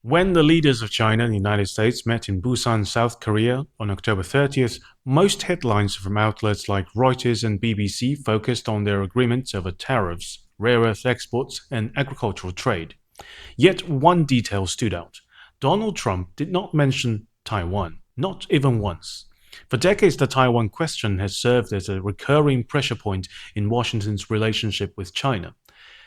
When the leaders of China and the United States met in Busan, South Korea on October 30th, most headlines from outlets like Reuters and BBC focused on their agreements over tariffs, rare earth exports, and agricultural trade. Yet one detail stood out. Donald Trump did not mention Taiwan, not even once. For decades, the Taiwan question has served as a recurring pressure point in Washington's relationship with China.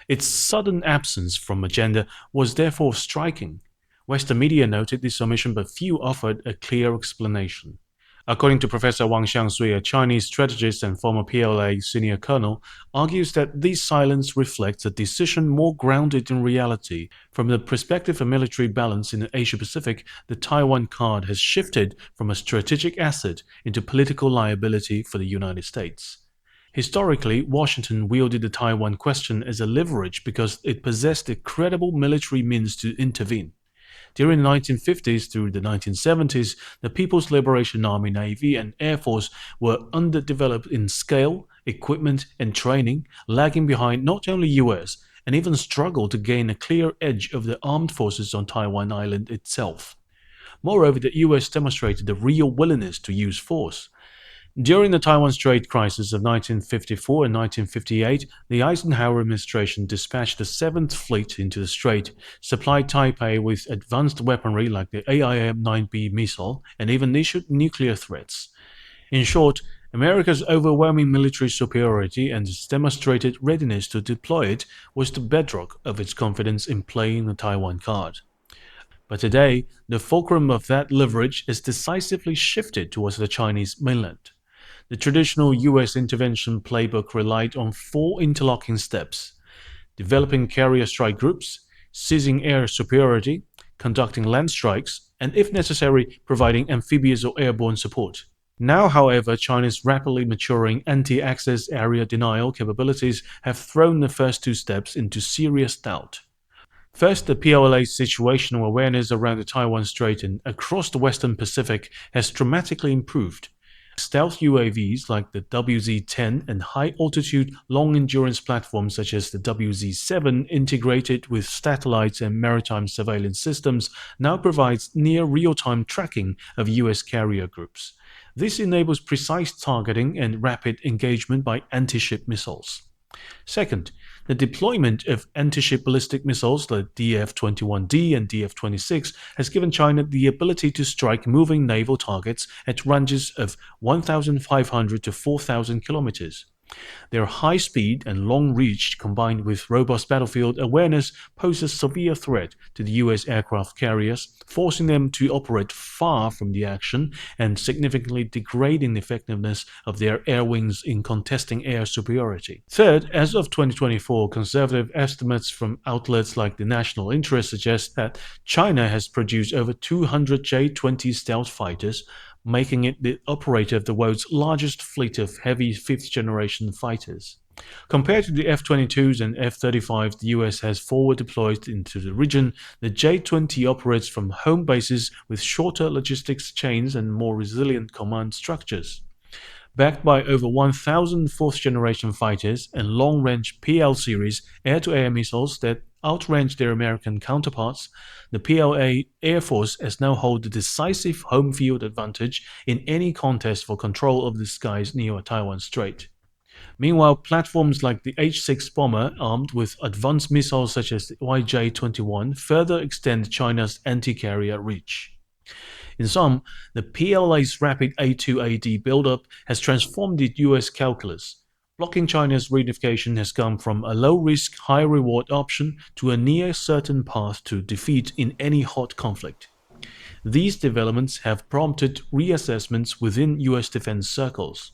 Its sudden absence from agenda was therefore striking. Western media noted this omission, but few offered a clear explanation. According to Professor Wang Xiangsui, a Chinese strategist and former PLA senior colonel, argues that this silence reflects a decision more grounded in reality. From the perspective of military balance in the Asia-Pacific, the Taiwan card has shifted from a strategic asset into political liability for the United States. Historically, Washington wielded the Taiwan question as a leverage because it possessed a credible military means to intervene. During the 1950s through the 1970s, the People's Liberation Army, Navy, and Air Force were underdeveloped in scale, equipment, and training, lagging behind not only US, and even struggled to gain a clear edge over the armed forces on Taiwan Island itself. Moreover, the US demonstrated a real willingness to use force. During the Taiwan Strait crisis of 1954 and 1958, the Eisenhower administration dispatched the 7th Fleet into the strait, supplied Taipei with advanced weaponry like the AIM-9B missile, and even issued nuclear threats. In short, America's overwhelming military superiority and its demonstrated readiness to deploy it was the bedrock of its confidence in playing the Taiwan card. But today, the fulcrum of that leverage is decisively shifted towards the Chinese mainland. The traditional US intervention playbook relied on 4 interlocking steps: developing carrier strike groups, seizing air superiority, conducting land strikes, and if necessary, providing amphibious or airborne support. Now, however, China's rapidly maturing anti-access area denial capabilities have thrown the first 2 steps into serious doubt. First, the PLA's situational awareness around the Taiwan Strait and across the Western Pacific has dramatically improved. Stealth UAVs like the WZ-10 and high-altitude, long-endurance platforms such as the WZ-7 integrated with satellites and maritime surveillance systems now provides near real-time tracking of US carrier groups. This enables precise targeting and rapid engagement by anti-ship missiles. Second, the deployment of anti-ship ballistic missiles like DF-21D and DF-26 has given China the ability to strike moving naval targets at ranges of 1,500 to 4,000 kilometers. Their high speed and long reach combined with robust battlefield awareness pose a severe threat to the US aircraft carriers, forcing them to operate far from the action and significantly degrading the effectiveness of their air wings in contesting air superiority. Third, as of 2024, conservative estimates from outlets like the National Interest suggest that China has produced over 200 J-20 stealth fighters, making it the operator of the world's largest fleet of heavy 5th-generation fighters. Compared to the F-22s and F-35 the US has forward deployed into the region, the J-20 operates from home bases with shorter logistics chains and more resilient command structures. Backed by over 1,000 4th-generation fighters and long-range PL-series air-to-air missiles that outrange their American counterparts, the PLA Air Force has now hold the decisive home field advantage in any contest for control of the skies near Taiwan Strait. Meanwhile, platforms like the H-6 bomber armed with advanced missiles such as the YJ-21 further extend China's anti-carrier reach. In sum, the PLA's rapid A2AD buildup has transformed the US calculus. Blocking China's reunification has gone from a low-risk, high-reward option to a near-certain path to defeat in any hot conflict. These developments have prompted reassessments within US defense circles.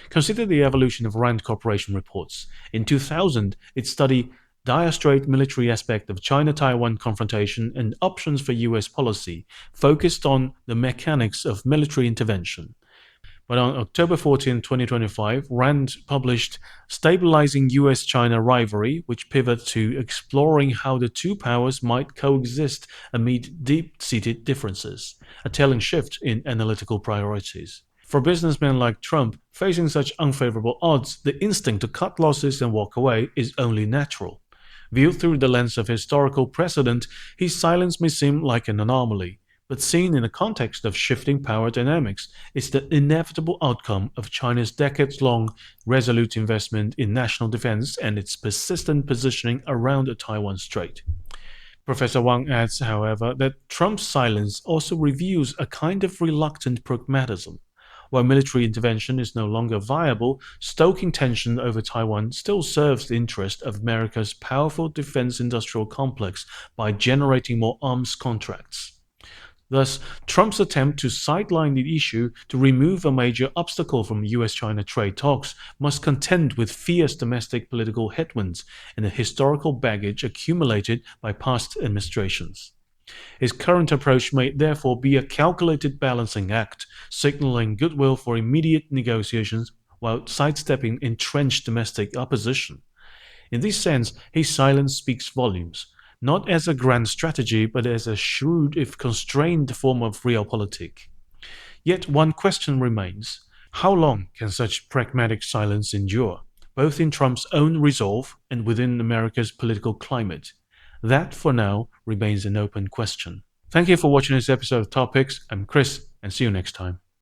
Consider the evolution of RAND Corporation reports. In 2000, it studied dire strait military aspect of China-Taiwan confrontation and options for US policy, focused on the mechanics of military intervention. But on October 14, 2025, RAND published Stabilizing US-China Rivalry, which pivoted to exploring how the two powers might coexist amid deep-seated differences, a telling shift in analytical priorities. For businessmen like Trump, facing such unfavorable odds, the instinct to cut losses and walk away is only natural. Viewed through the lens of historical precedent, his silence may seem like an anomaly, but seen in the context of shifting power dynamics, it's the inevitable outcome of China's decades-long resolute investment in national defense and its persistent positioning around the Taiwan Strait. Professor Wang adds, however, that Trump's silence also reveals a kind of reluctant pragmatism. While military intervention is no longer viable, stoking tension over Taiwan still serves the interest of America's powerful defense industrial complex by generating more arms contracts. Thus, Trump's attempt to sideline the issue to remove a major obstacle from US-China trade talks must contend with fierce domestic political headwinds and the historical baggage accumulated by past administrations. His current approach may therefore be a calculated balancing act, signaling goodwill for immediate negotiations while sidestepping entrenched domestic opposition. In this sense, his silence speaks volumes, not as a grand strategy, but as a shrewd, if constrained, form of realpolitik. Yet one question remains: how long can such pragmatic silence endure, both in Trump's own resolve and within America's political climate? That, for now, remains an open question. Thank you for watching this episode of Topics. I'm Chris, and see you next time.